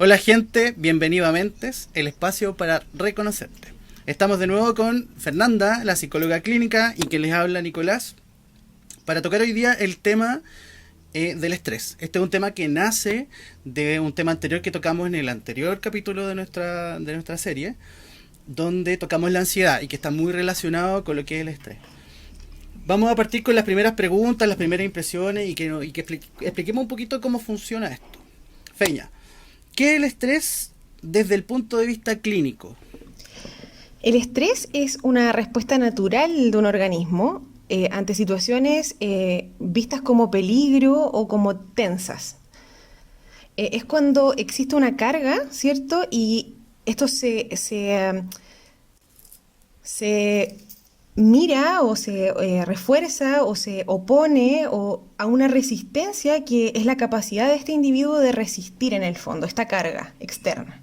Hola gente, bienvenido a Mentes, el espacio para reconocerte. Estamos de nuevo con Fernanda, la psicóloga clínica, y que les habla Nicolás, para tocar hoy día el tema del estrés. Este es un tema que nace de un tema anterior que tocamos en el anterior capítulo de nuestra serie, donde tocamos la ansiedad y que está muy relacionado con lo que es el estrés. Vamos a partir con las primeras preguntas, las primeras impresiones y que expliquemos un poquito cómo funciona esto. Feña, ¿qué es el estrés desde el punto de vista clínico? El estrés es una respuesta natural de un organismo ante situaciones vistas como peligro o como tensas. Es cuando existe una carga, ¿cierto? Y esto se mira o se refuerza o se opone a una resistencia que es la capacidad de este individuo de resistir en el fondo, esta carga externa.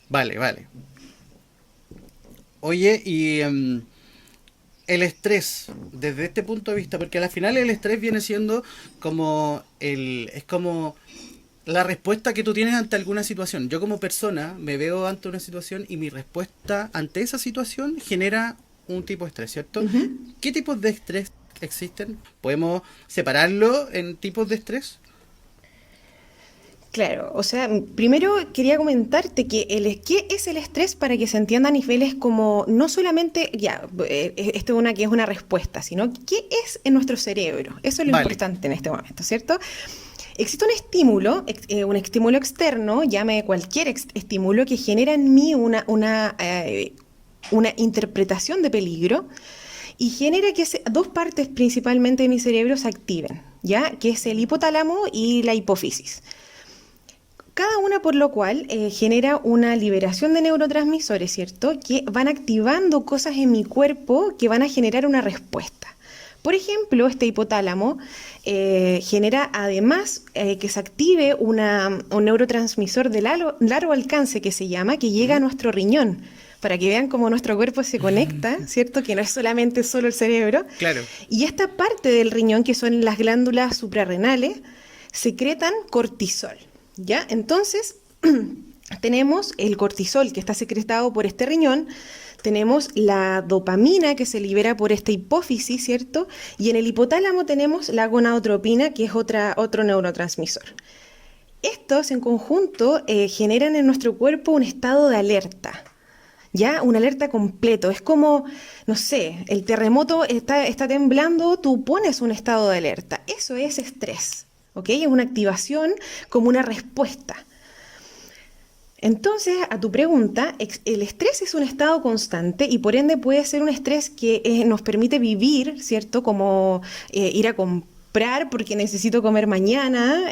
Vale. Oye, y el estrés, desde este punto de vista, porque al final el estrés viene siendo es como la respuesta que tú tienes ante alguna situación. Yo como persona me veo ante una situación y mi respuesta ante esa situación genera un tipo de estrés, ¿cierto? Ujú. ¿Qué tipos de estrés existen? ¿Podemos separarlo en tipos de estrés? Claro, o sea, primero quería comentarte que ¿qué es el estrés para que se entienda a niveles como no solamente, esto es una que es una respuesta, sino qué es en nuestro cerebro. Eso es lo Vale. importante en este momento, ¿cierto? Existe un estímulo externo, llame cualquier estímulo, que genera en mí una interpretación de peligro y genera que dos partes principalmente de mi cerebro se activen, ¿ya? Que es el hipotálamo y la hipófisis. Cada una por lo cual genera una liberación de neurotransmisores, ¿cierto? Que van activando cosas en mi cuerpo que van a generar una respuesta. Por ejemplo, este hipotálamo genera además que se active un neurotransmisor de largo alcance que se llama, que llega a ¿Mm? nuestro riñón, para que vean cómo nuestro cuerpo se conecta, ¿cierto? Que no es solamente solo el cerebro. Claro. Y esta parte del riñón, que son las glándulas suprarrenales, secretan cortisol. ¿Ya? Entonces, tenemos el cortisol que está secretado por este riñón, tenemos la dopamina que se libera por esta hipófisis, ¿cierto? Y en el hipotálamo tenemos la gonadotropina, que es otro neurotransmisor. Estos en conjunto generan en nuestro cuerpo un estado de alerta, ¿ya? Una alerta completo. Es como, no sé, el terremoto está temblando, tú pones un estado de alerta. Eso es estrés, ¿ok? Es una activación como una respuesta. Entonces, a tu pregunta, el estrés es un estado constante y por ende puede ser un estrés que nos permite vivir, ¿cierto? Como ir a comprar porque necesito comer mañana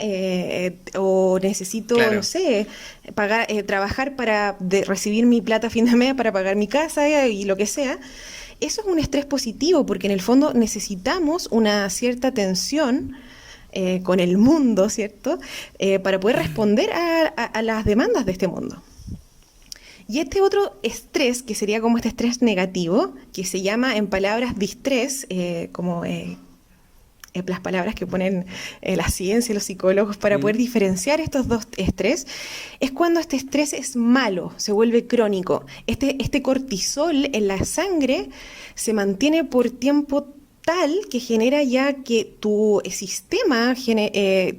o necesito, no Claro. sé, trabajar para recibir mi plata a fin de mes para pagar mi casa y lo que sea. Eso es un estrés positivo porque en el fondo necesitamos una cierta tensión con el mundo, ¿cierto? Para poder responder a las demandas de este mundo. Y este otro estrés, que sería como este estrés negativo, que se llama en palabras distrés, las palabras que ponen la ciencia y los psicólogos para poder ¿Mm? diferenciar estos dos estrés, es cuando este estrés es malo, se vuelve crónico. Este cortisol en la sangre se mantiene por tiempo tal que genera ya que tu sistema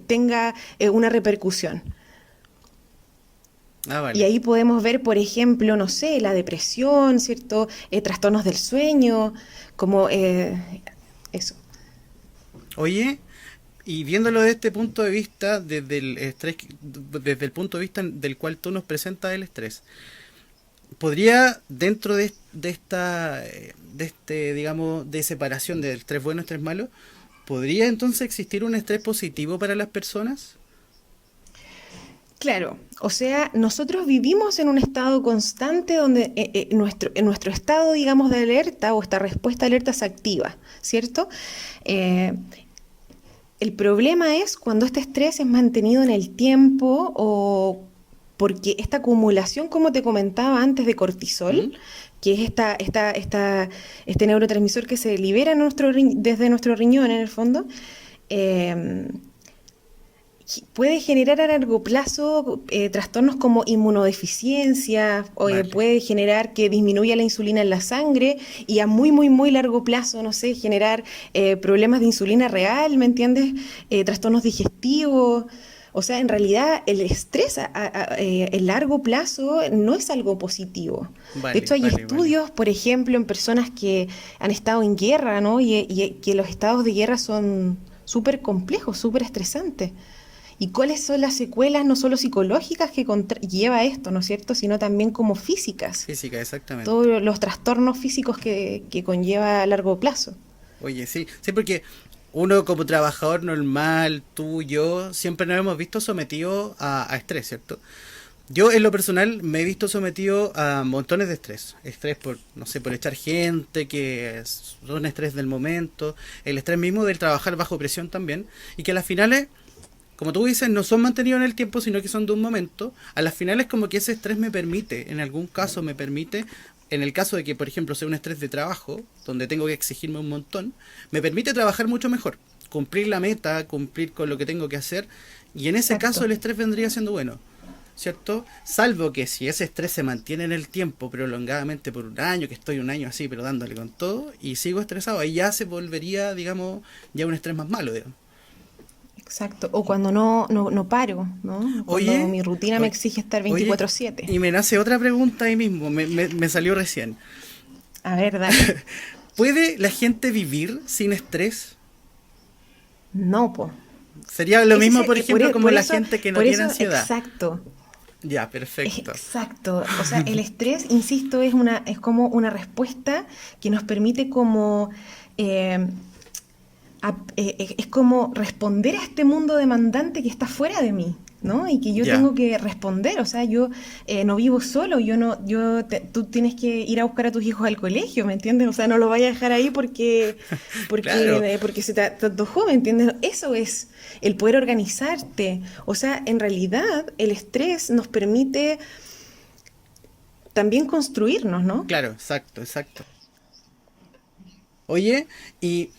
tenga una repercusión. Ah, Y vale. ahí podemos ver, por ejemplo, no sé, la depresión, ¿cierto? Trastornos del sueño, como eso. Oye, y viéndolo desde este punto de vista, desde el estrés, desde el punto de vista del cual tú nos presentas el estrés, ¿podría dentro digamos, de separación del estrés bueno y estrés malo, podría entonces existir un estrés positivo para las personas? Claro, o sea, nosotros vivimos en un estado constante donde nuestro estado, digamos, de alerta o esta respuesta de alerta se activa, ¿cierto? Eh, el problema es cuando este estrés es mantenido en el tiempo o porque esta acumulación, como te comentaba antes, de cortisol, ¿Mm? que es este neurotransmisor que se libera desde nuestro riñón en el fondo, eh, puede generar a largo plazo trastornos como inmunodeficiencia, o Vale. puede generar que disminuya la insulina en la sangre y a muy, muy, muy largo plazo, no sé, generar problemas de insulina real, ¿me entiendes? Trastornos digestivos. O sea, en realidad el estrés en largo plazo no es algo positivo. De Vale, hecho, hay vale, vale. estudios, por ejemplo, en personas que han estado en guerra, ¿no? Y que los estados de guerra son súper complejos, súper estresantes. ¿Y cuáles son las secuelas, no solo psicológicas que lleva esto, ¿no es cierto?, sino también como físicas, Física, exactamente. todos los trastornos físicos que conlleva a largo plazo. Oye, sí, sí, porque uno como trabajador normal, tú, yo, siempre nos hemos visto sometidos a estrés, ¿cierto? Yo en lo personal me he visto sometido a montones de estrés. Estrés por, no sé, por echar gente, que son estrés del momento, el estrés mismo del trabajar bajo presión también, y que a las finales, como tú dices, no son mantenidos en el tiempo, sino que son de un momento. A las finales como que ese estrés me permite, en algún caso me permite, en el caso de que, por ejemplo, sea un estrés de trabajo, donde tengo que exigirme un montón, me permite trabajar mucho mejor, cumplir la meta, cumplir con lo que tengo que hacer, y en ese caso Exacto. el estrés vendría siendo bueno, ¿cierto? Salvo que si ese estrés se mantiene en el tiempo prolongadamente por un año, que estoy un año así, pero dándole con todo, y sigo estresado, ahí ya se volvería, digamos, ya un estrés más malo, digamos. Exacto. O cuando no paro, ¿no? Cuando Oye, mi rutina me oye, exige estar oye, 24/7. y me nace otra pregunta ahí mismo, me salió recién. A ver, dale. ¿Puede la gente vivir sin estrés? No, po. Sería lo Ese es mismo, por ejemplo, como la gente que no por tiene eso, ansiedad. exacto. Ya, perfecto. Exacto. O sea, el estrés, insisto, es como una respuesta que nos permite como eh, es como responder a este mundo demandante que está fuera de mí, ¿no? Y que yo Ya. tengo que responder. O sea, yo no vivo solo, tú tienes que ir a buscar a tus hijos al colegio, ¿me entiendes? O sea, no lo vayas a dejar ahí Claro, porque te antojó, ¿me entiendes? Eso es el poder organizarte. O sea, en realidad el estrés nos permite también construirnos, ¿no? claro, exacto, exacto. Oye, y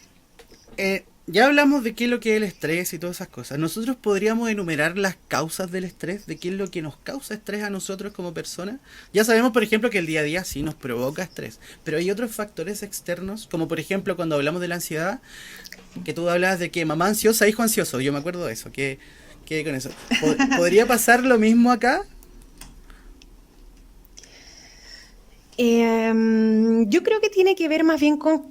ya hablamos de qué es lo que es el estrés y todas esas cosas. Nosotros podríamos enumerar las causas del estrés, de qué es lo que nos causa estrés a nosotros como personas. Ya sabemos, por ejemplo, que el día a día sí nos provoca estrés, pero hay otros factores externos, como por ejemplo cuando hablamos de la ansiedad, que tú hablas de que mamá ansiosa, hijo ansioso. Yo me acuerdo de eso, que con eso. ¿Podría pasar lo mismo acá? Yo creo que tiene que ver más bien con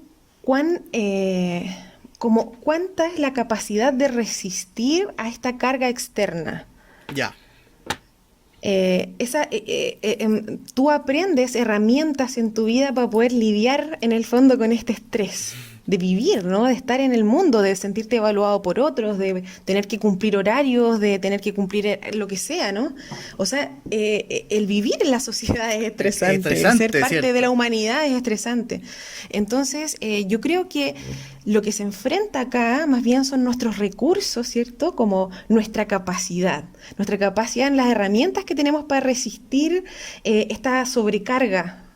como cuánta es la capacidad de resistir a esta carga externa. Ya, Tú aprendes herramientas en tu vida para poder lidiar en el fondo con este estrés de vivir, ¿no? De estar en el mundo, de sentirte evaluado por otros, de tener que cumplir horarios, de tener que cumplir lo que sea, ¿no? O sea, el vivir en la sociedad es es estresante, el ser estresante, parte de la ¿cierto? humanidad es estresante. Entonces, yo creo que lo que se enfrenta acá más bien son nuestros recursos, ¿cierto? Como nuestra capacidad en las herramientas que tenemos para resistir esta sobrecarga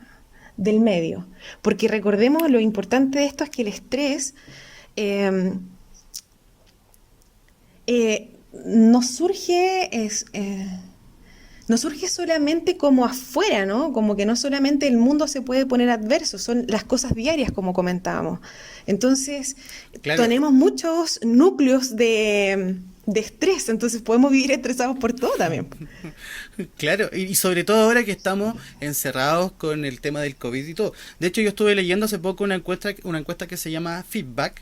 del medio. Porque recordemos, lo importante de esto es que el estrés eh, no no surge solamente como afuera, ¿no? Como que no solamente el mundo se puede poner adverso, son las cosas diarias, como comentábamos. Entonces, Claro, tenemos muchos núcleos de estrés, entonces podemos vivir estresados por todo también. claro, y sobre todo ahora que estamos encerrados con el tema del COVID y todo. De hecho, yo estuve leyendo hace poco una encuesta que se llama Feedback,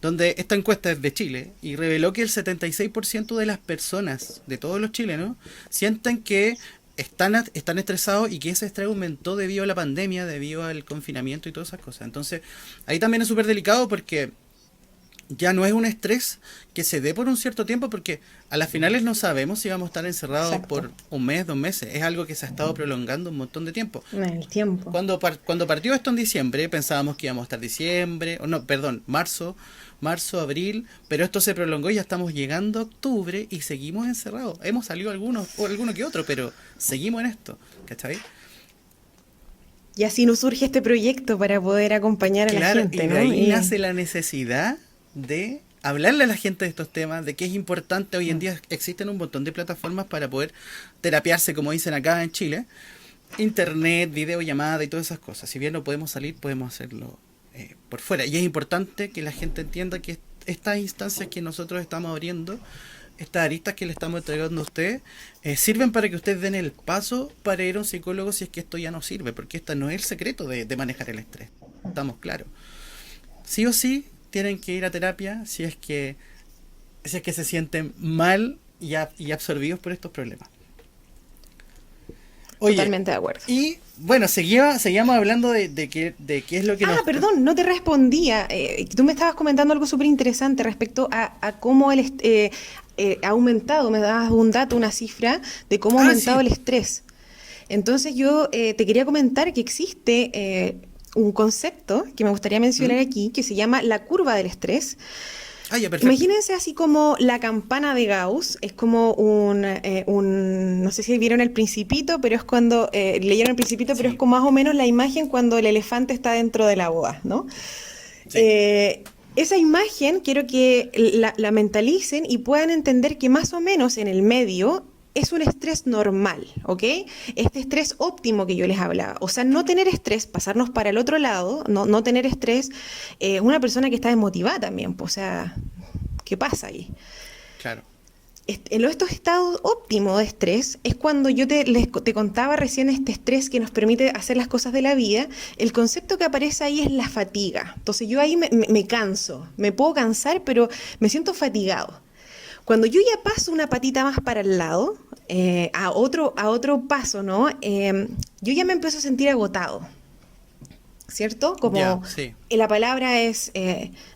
donde esta encuesta es de Chile y reveló que el 76% de las personas, de todos los chilenos, sienten que están estresados y que ese estrés aumentó debido a la pandemia, debido al confinamiento y todas esas cosas. Entonces, ahí también es súper delicado porque ya no es un estrés que se dé por un cierto tiempo, porque a las finales no sabemos si vamos a estar encerrados Exacto, por un mes, 2 meses. Es algo que se ha estado prolongando un montón de tiempo. en el tiempo. Cuando partió esto en diciembre, pensábamos que íbamos a estar diciembre, o no, perdón, marzo, abril, pero esto se prolongó y ya estamos llegando a octubre y seguimos encerrados. Hemos salido algunos, o alguno que otro, pero seguimos en esto, ¿cachai? Y así nos surge este proyecto para poder acompañar a la Claro, y gente, de ¿no? ahí nace la necesidad de hablarle a la gente de estos temas, de que es importante. Hoy en día existen un montón de plataformas para poder terapiarse, como dicen acá en Chile. Internet, videollamada y todas esas cosas. Si bien no podemos salir, podemos hacerlo por fuera. Y es importante que la gente entienda que estas instancias que nosotros estamos abriendo, estas aristas que le estamos entregando a ustedes, sirven para que ustedes den el paso para ir a un psicólogo si es que esto ya no sirve, porque este no es el secreto de manejar el estrés. Estamos claros. Sí o sí tienen que ir a terapia si es que se sienten mal y absorbidos por estos problemas. Oye, Totalmente de acuerdo. y bueno, seguíamos hablando de qué es lo que nos... Perdón, no te respondía. Tú me estabas comentando algo súper interesante respecto a cómo ha aumentado, me dabas un dato, una cifra de cómo ha aumentado sí. el estrés. Entonces yo te quería comentar que existe un concepto que me gustaría mencionar aquí, que se llama la curva del estrés. Ya, perfecto. Imagínense así como la campana de Gauss, es como no sé si vieron El Principito, pero es cuando, leyeron El Principito, pero Sí. es como más o menos la imagen cuando el elefante está dentro de la boda, ¿no? Sí. Esa imagen quiero que la mentalicen y puedan entender que más o menos en el medio es un estrés normal, ¿ok? Este estrés óptimo que yo les hablaba. O sea, no tener estrés, pasarnos para el otro lado, no tener estrés, una persona que está desmotivada también, pues, o sea, ¿qué pasa ahí? Claro. En estos estados óptimos de estrés es cuando yo te contaba recién este estrés que nos permite hacer las cosas de la vida. El concepto que aparece ahí es la fatiga. Entonces yo ahí me canso, me puedo cansar, pero me siento fatigado. Cuando yo ya paso una patita más para el lado, a otro paso, ¿no? Yo ya me empiezo a sentir agotado, ¿cierto? Como sí. la palabra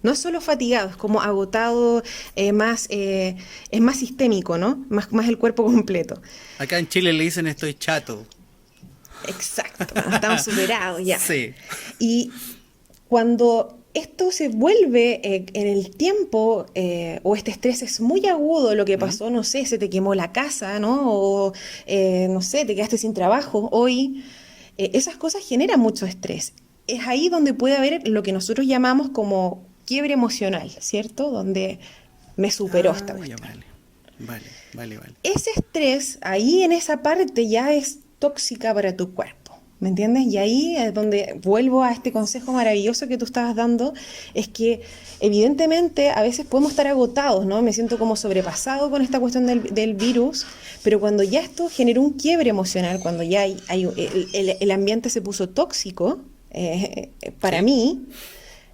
no es solo fatigado, es como agotado, es más sistémico, ¿no? Más el cuerpo completo. Acá en Chile le dicen estoy chato. Exacto, estamos superados ya. Sí. Y cuando esto se vuelve en el tiempo, o este estrés es muy agudo, lo que pasó, no sé, se te quemó la casa, ¿no? O, no sé, te quedaste sin trabajo hoy. Esas cosas generan mucho estrés. Es ahí donde puede haber lo que nosotros llamamos como quiebre emocional, ¿cierto? Donde me superó esta cuestión. Vale. Ese estrés, ahí en esa parte ya es tóxica para tu cuerpo. ¿Me entiendes? Y ahí es donde vuelvo a este consejo maravilloso que tú estabas dando, es que evidentemente a veces podemos estar agotados, ¿no? Me siento como sobrepasado con esta cuestión del virus, pero cuando ya esto generó un quiebre emocional, cuando ya el ambiente se puso tóxico, para mí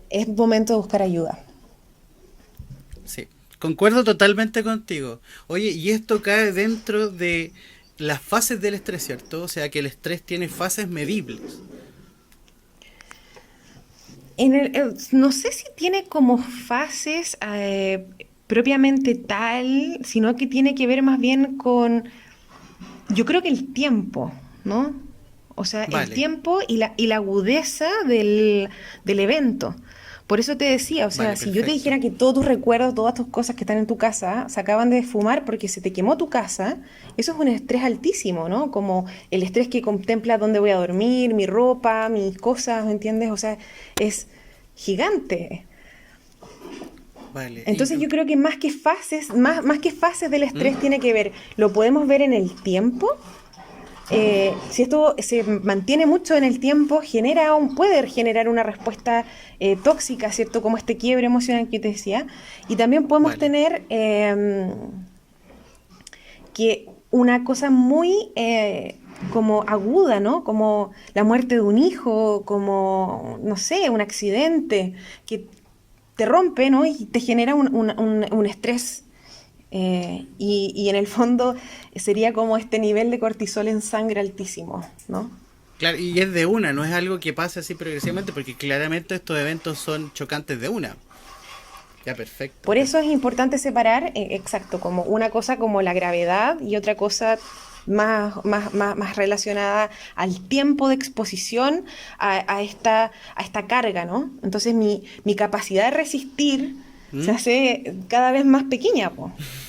es momento de buscar ayuda. Sí, concuerdo totalmente contigo. Oye, y esto cae dentro de las fases del estrés, ¿cierto? O sea, que el estrés tiene fases medibles. No sé si tiene como fases propiamente tal, sino que tiene que ver más bien con, yo creo que el tiempo, ¿no? O sea, el tiempo y la agudeza del evento. Por eso te decía, o sea, si yo te dijera que todos tus recuerdos, todas tus cosas que están en tu casa se acaban de esfumar porque se te quemó tu casa, eso es un estrés altísimo, ¿no? Como el estrés que contempla dónde voy a dormir, mi ropa, mis cosas, ¿me entiendes? O sea, es gigante. Entonces yo creo que más que fases del estrés tiene que ver, lo podemos ver en el tiempo. Si esto se mantiene mucho en el tiempo, puede generar una respuesta tóxica, ¿cierto? Como este quiebre emocional que yo te decía. Y también podemos tener que una cosa muy como aguda, ¿no? Como la muerte de un hijo, como, no sé, un accidente que te rompe, ¿no? Y te genera un estrés. Y en el fondo sería como este nivel de cortisol en sangre altísimo, ¿no? Claro, y es de una, no es algo que pase así progresivamente, porque claramente estos eventos son chocantes de una. Ya, perfecto. Por eso es importante separar, exacto, como una cosa como la gravedad y otra cosa más relacionada al tiempo de exposición a esta carga, ¿no? Entonces mi capacidad de resistir se hace cada vez más pequeña,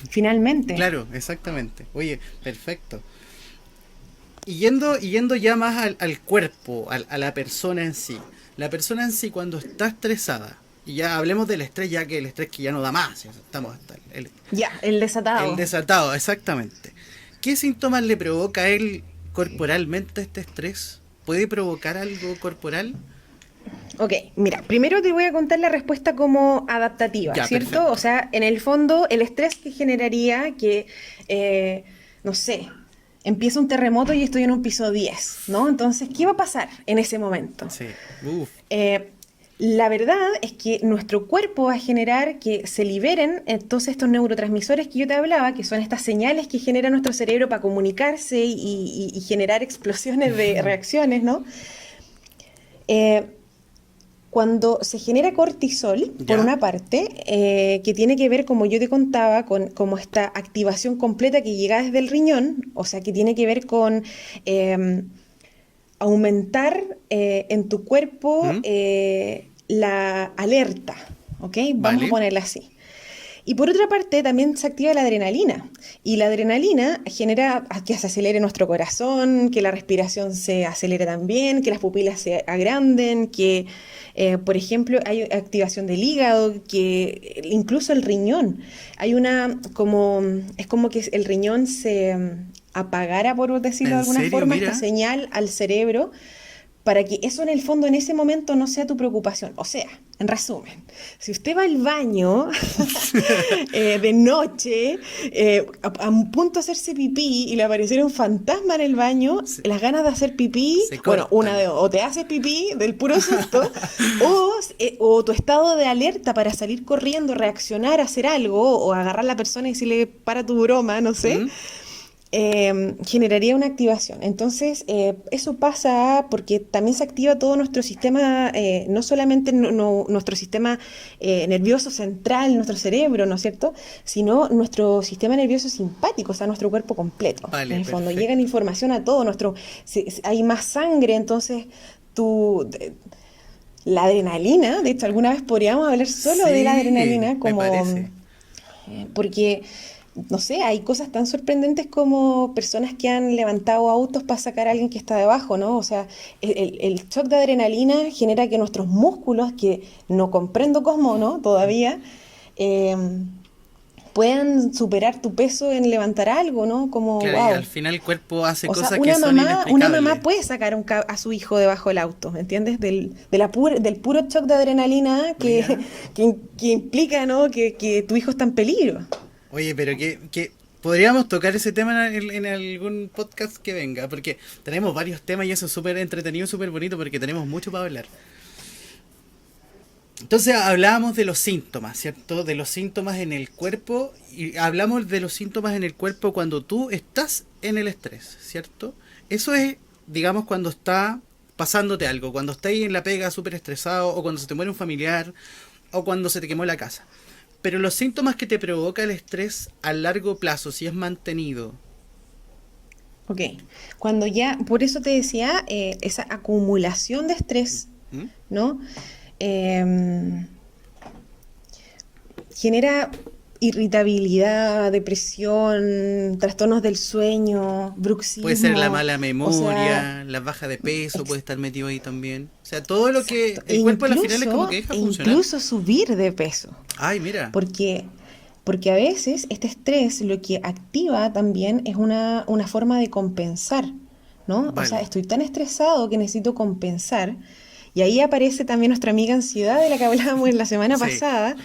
finalmente. Claro, exactamente. Oye, perfecto. Y yendo ya más al cuerpo, a la persona en sí. La persona en sí, cuando está estresada, Y ya hablemos del estrés, ya que el estrés que ya no da más. Estamos hasta Ya, el desatado. el desatado, exactamente. ¿Qué síntomas le provoca a él corporalmente este estrés? ¿Puede provocar algo corporal? Ok, mira, primero te voy a contar la respuesta como adaptativa, Ya, ¿cierto? perfecto. O sea, en el fondo, el estrés que generaría que, no sé, empieza un terremoto y estoy en un piso 10, ¿no? Entonces, ¿qué va a pasar en ese momento? Sí. Uf. Eh, la verdad es que nuestro cuerpo va a generar que se liberen todos estos neurotransmisores que yo te hablaba, que son estas señales que genera nuestro cerebro para comunicarse y generar explosiones de reacciones, ¿no? Eh, Cuando se genera cortisol, por Ya. una parte, que tiene que ver, como yo te contaba, con como esta activación completa que llega desde el riñón, o sea, que tiene que ver con eh, aumentar en tu cuerpo ¿Mm? la alerta, ¿ok? Vamos a Vale. ponerla así. Y por otra parte, también se activa la adrenalina. Y la adrenalina genera que se acelere nuestro corazón, que la respiración se acelere también, que las pupilas se agranden, que, por ejemplo, hay activación del hígado, que incluso el riñón. Hay una, como, es como que el riñón se apagara, por decirlo de ¿En alguna serio? forma, esta Mira. señal al cerebro para que eso en el fondo en ese momento no sea tu preocupación. O sea, en resumen, si usted va al baño de noche a un punto de hacerse pipí y le apareciera un fantasma en el baño, Se, las ganas de hacer pipí, se bueno, una de cortan. o te haces pipí del puro susto, o tu estado de alerta para salir corriendo, reaccionar, hacer algo, o agarrar a la persona y decirle para tu broma, no sé, ¿Mm? generaría una activación. Entonces, eso pasa porque también se activa todo nuestro sistema, no solamente nuestro sistema nervioso central, nuestro cerebro, ¿no es cierto? Sino nuestro sistema nervioso simpático, o sea, nuestro cuerpo completo. En Vale, el fondo, llega la perfecto. información a todo, hay más sangre, entonces tu, la adrenalina, de hecho, alguna vez podríamos hablar solo de la Sí, adrenalina me como parece. porque, no sé, hay cosas tan sorprendentes como personas que han levantado autos para sacar a alguien que está debajo, ¿no? O sea, el shock de adrenalina genera que nuestros músculos, que no comprendo cómo, ¿no? Todavía, eh, puedan superar tu peso en levantar algo, ¿no? Como, Claro, y al wow. final el cuerpo hace O sea, cosas que son una mamá inexplicables. puede sacar a su hijo debajo del auto, ¿me entiendes? Del puro shock de adrenalina Mira. que implica, ¿no? Que tu hijo está en peligro. Oye, pero que podríamos tocar ese tema en algún podcast que venga, porque tenemos varios temas y eso es súper entretenido, súper bonito, porque tenemos mucho para hablar. Entonces hablábamos de los síntomas, ¿cierto? De los síntomas en el cuerpo y hablamos de los síntomas en el cuerpo cuando tú estás en el estrés, ¿cierto? Eso es, digamos, cuando está pasándote algo, cuando estás ahí en la pega súper estresado o cuando se te muere un familiar o cuando se te quemó la casa. Pero los síntomas que te provoca el estrés a largo plazo, si es mantenido. Ok, cuando ya, por eso te decía, esa acumulación de estrés, ¿Mm? ¿no? Em, genera irritabilidad, depresión, trastornos del sueño, Puede ser la bruxismo, mala o sea, memoria, la baja de peso, puede ex- estar metido ahí también. O sea, todo lo que exacto, el cuerpo al final es como que deja e funcionar. incluso subir de peso. Ay, mira. Porque, porque a veces este estrés lo que activa también es una forma de compensar, ¿no? O sea, Vale. estoy tan estresado que necesito compensar. Y ahí aparece también nuestra amiga ansiedad de la que hablábamos en la semana Sí. pasada,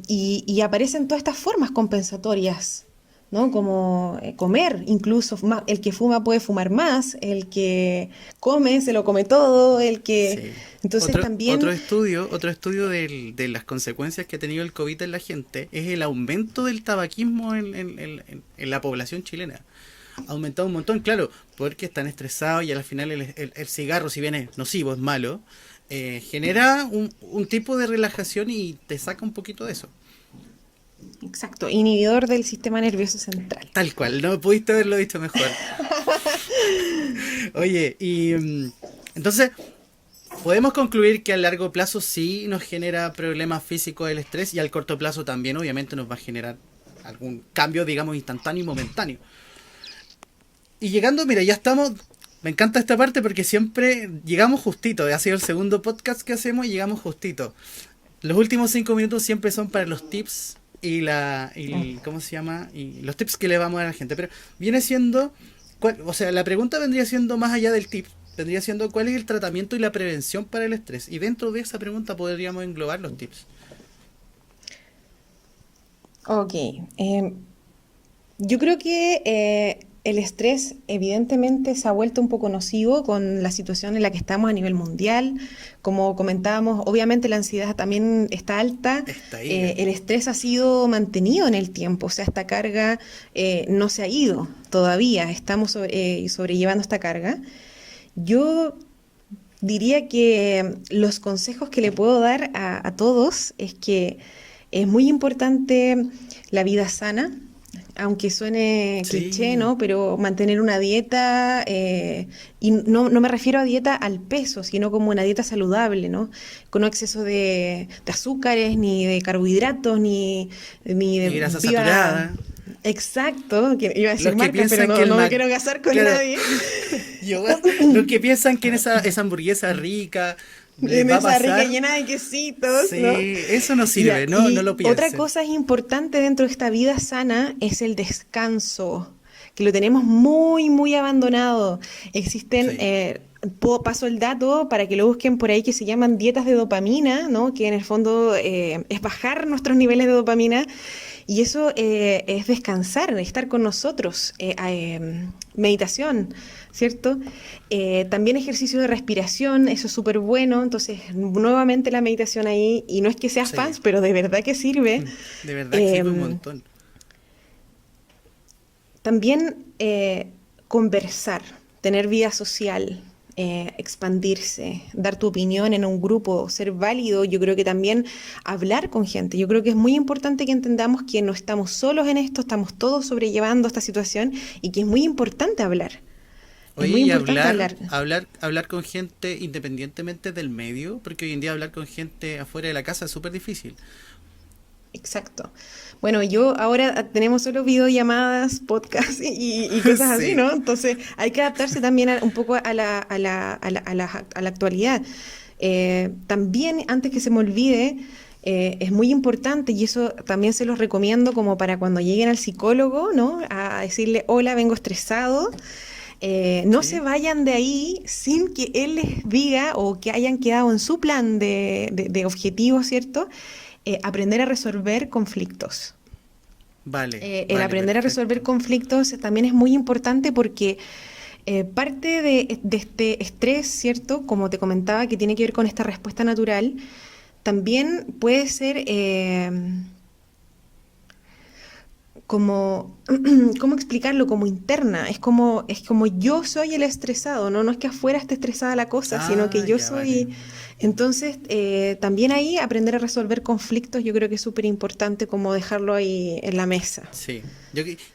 y aparecen todas estas formas compensatorias, ¿no? Como comer, incluso el que fuma puede fumar más, el que come se lo come todo, el que... Sí. Entonces también Otro estudio de las consecuencias que ha tenido el COVID en la gente es el aumento del tabaquismo en la población chilena. Ha aumentado un montón, claro, porque están estresados y al final el cigarro, si bien es nocivo, es malo, genera un tipo de relajación y te saca un poquito de eso. exacto, inhibidor del sistema nervioso central. Tal cual, no pudiste haberlo dicho mejor. Oye, entonces, podemos concluir que a largo plazo sí nos genera problemas físicos el estrés y al corto plazo también obviamente nos va a generar algún cambio, digamos, instantáneo y momentáneo. Y llegando, mira, ya estamos, me encanta esta parte porque siempre llegamos justito, ha sido el segundo podcast que hacemos y llegamos justito. Los últimos 5 minutos siempre son para los tips ¿cómo se llama? Y los tips que le vamos a dar a la gente. Pero viene siendo, o sea, la pregunta vendría siendo más allá del tip, vendría siendo cuál es el tratamiento y la prevención para el estrés. Y dentro de esa pregunta podríamos englobar los tips. Ok, yo creo que el estrés evidentemente se ha vuelto un poco nocivo con la situación en la que estamos a nivel mundial. Como comentábamos, obviamente la ansiedad también está alta. Está ahí. El estrés ha sido mantenido en el tiempo, o sea, esta carga no se ha ido todavía, estamos sobrellevando esta carga. Yo diría que los consejos que le puedo dar a todos es que es muy importante la vida sana, aunque suene cliché, Sí, ¿no? Pero mantener una dieta, y no me refiero a dieta al peso, sino como una dieta saludable, ¿no? Con no exceso de azúcares, ni de carbohidratos, ni de y grasa saturada. Exacto, que iba a decir Los que marcas, pero piensan que el no me Mac, quiero casar con claro, nadie. los que piensan que esa hamburguesa rica les En va a esa rica pasar, llena de quesitos, sí, ¿no? eso no Ya, sirve, no y lo otra piensen. cosa importante dentro de esta vida sana es el descanso, que lo tenemos muy, muy abandonado. Existen, Sí, paso el dato para que lo busquen por ahí, que se llaman dietas de dopamina, ¿no? Que en el fondo es bajar nuestros niveles de dopamina. Y eso es descansar, estar con nosotros, meditación, ¿cierto? También ejercicio de respiración, eso es súper bueno. Entonces, nuevamente la meditación ahí, y no es que seas sí, fans, pero de verdad que sirve. de verdad que sirve un Em, montón. También conversar, tener vida social, expandirse, dar tu opinión en un grupo, ser válido. Yo creo que también hablar con gente. Yo creo que es muy importante que entendamos que no estamos solos en esto, estamos todos sobrellevando esta situación y que es muy importante hablar. Es Oye, muy y importante hablar, hablar. hablar, hablar con gente independientemente del medio, porque hoy en día hablar con gente afuera de la casa es súper difícil. Exacto. Bueno, yo ahora tenemos solo videollamadas, podcasts y cosas así, Sí, ¿no? Entonces hay que adaptarse también un poco a la actualidad. También, antes que se me olvide, es muy importante, y eso también se los recomiendo como para cuando lleguen al psicólogo, ¿no? A decirle, hola, vengo estresado. No se sí, vayan de ahí sin que él les diga o que hayan quedado en su plan de objetivos, ¿cierto? Aprender a resolver conflictos. vale, El vale, aprender a resolver perfecto. conflictos también es muy importante porque parte de este estrés, ¿cierto? Como te comentaba, que tiene que ver con esta respuesta natural, también puede ser como, ¿cómo explicarlo? Como interna. Es como yo soy el estresado, ¿no? No es que afuera esté estresada la cosa, sino que Ah, yo ya, vale. soy. Entonces, también ahí aprender a resolver conflictos, yo creo que es súper importante como dejarlo ahí en la mesa. Sí.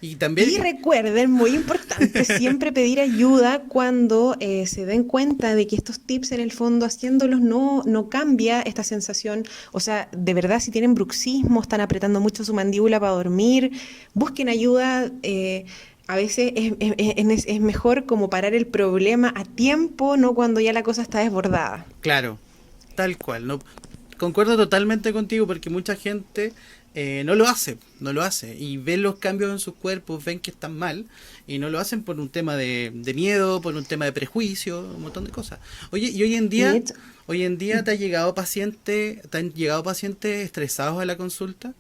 Y también Y recuerden, muy importante, siempre pedir ayuda cuando se den cuenta de que estos tips en el fondo haciéndolos no cambia esta sensación. O sea, de verdad, si tienen bruxismo, están apretando mucho su mandíbula para dormir, busquen ayuda. A veces es mejor como parar el problema a tiempo, no cuando ya la cosa está desbordada. claro, tal cual. No, concuerdo totalmente contigo porque mucha gente no lo hace, no lo hace. Y ven los cambios en sus cuerpos, ven que están mal y no lo hacen por un tema de miedo, por un tema de prejuicio, un montón de cosas. Oye, y De hecho, hoy en día te han llegado pacientes estresados a la consulta,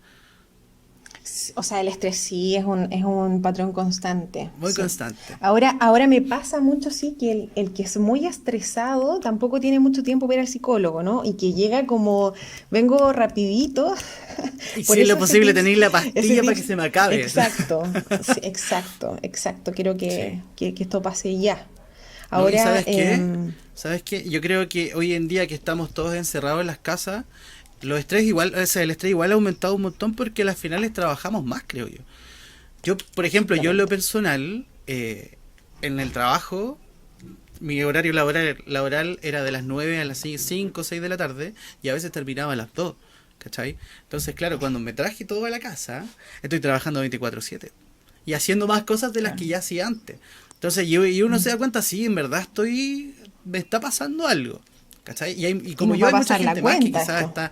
o sea, el estrés sí es un patrón constante, muy sí. constante. Ahora me pasa mucho, sí, que el que es muy estresado tampoco tiene mucho tiempo para ir al psicólogo, ¿no? Y que llega como, vengo rapidito, Y por si es lo eso posible tenéis la ese pastilla para que tips, se me acabe. exacto, sí, exacto, quiero Sí. que esto pase ya. No, ¿y Ahora, sabes qué? ¿Sabes qué? Yo creo que hoy en día que estamos todos encerrados en las casas, o sea, el estrés igual ha aumentado un montón porque a las finales trabajamos más, creo yo. Yo, por ejemplo, yo en lo exactamente. personal, en el trabajo, mi horario laboral era de las 9 a las 5 o 6 de la tarde y a veces terminaba a las 2, ¿cachai? Entonces, claro, cuando me traje todo a la casa, estoy trabajando 24/7 y haciendo más cosas de las que Claro. ya hacía antes. Entonces, y uno se Mm. da cuenta, sí, en verdad me está pasando algo, ¿cachai? Y Y como nos yo va a hay mucha pasar la gente más que cuenta quizás esto. está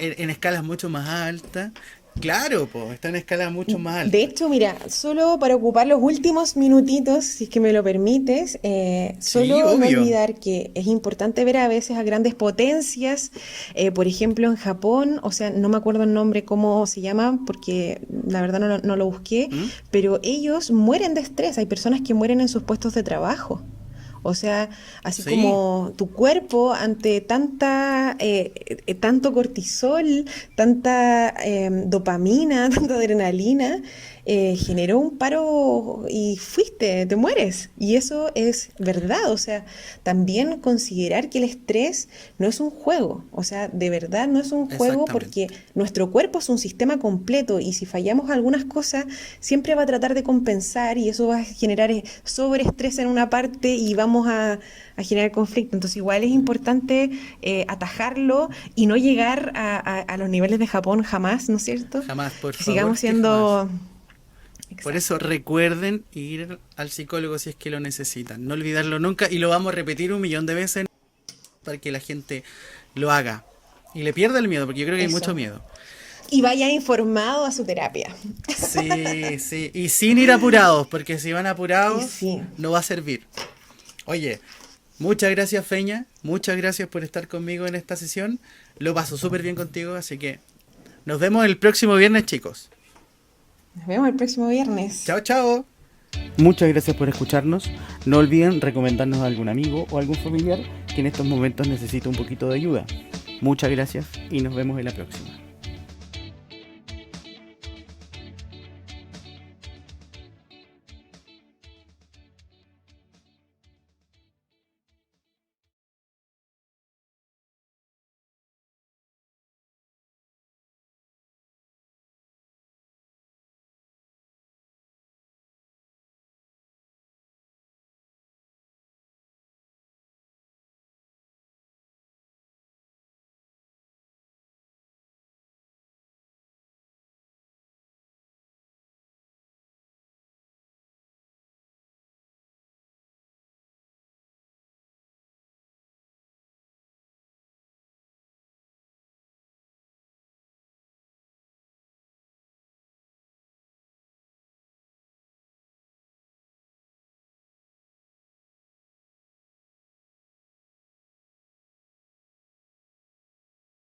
en escalas mucho más altas. Claro, pues, está en escalas mucho más De altas. hecho, mira, solo para ocupar los últimos minutitos, si es que me lo permites, Sí, solo no obvio. olvidar que es importante ver a veces a grandes potencias, por ejemplo en Japón, o sea, no me acuerdo el nombre, cómo se llama, porque la verdad no lo busqué, ¿Mm? pero ellos mueren de estrés, hay personas que mueren en sus puestos de trabajo. O sea, así Sí, como tu cuerpo ante tanto cortisol, tanta dopamina, tanta adrenalina, generó un paro y fuiste, te mueres. Y eso es verdad. O sea, también considerar que el estrés no es un juego. O sea, de verdad no es un juego porque exactamente. nuestro cuerpo es un sistema completo y si fallamos algunas cosas, siempre va a tratar de compensar y eso va a generar sobreestrés en una parte y vamos a generar conflicto. Entonces igual es importante atajarlo y no llegar a los niveles de Japón jamás, ¿no es cierto? Jamás, por Que sigamos favor, que jamás. siendo... Por eso Exacto. recuerden ir al psicólogo si es que lo necesitan. No olvidarlo nunca y lo vamos a repetir 1 millón de veces para que la gente lo haga. Y le pierda el miedo, porque yo creo que hay mucho Eso. miedo. Y vaya informado a su terapia. Sí, sí. Y sin ir apurados, porque si van Y apurados, sí, no va a servir. Oye, muchas gracias, Feña. Muchas gracias por estar conmigo en esta sesión. Lo paso súper bien contigo, así que nos vemos el próximo viernes, chicos. nos vemos el próximo viernes. Chao, chao. Muchas gracias por escucharnos. No olviden recomendarnos a algún amigo o algún familiar que en estos momentos necesita un poquito de ayuda. Muchas gracias y nos vemos en la próxima.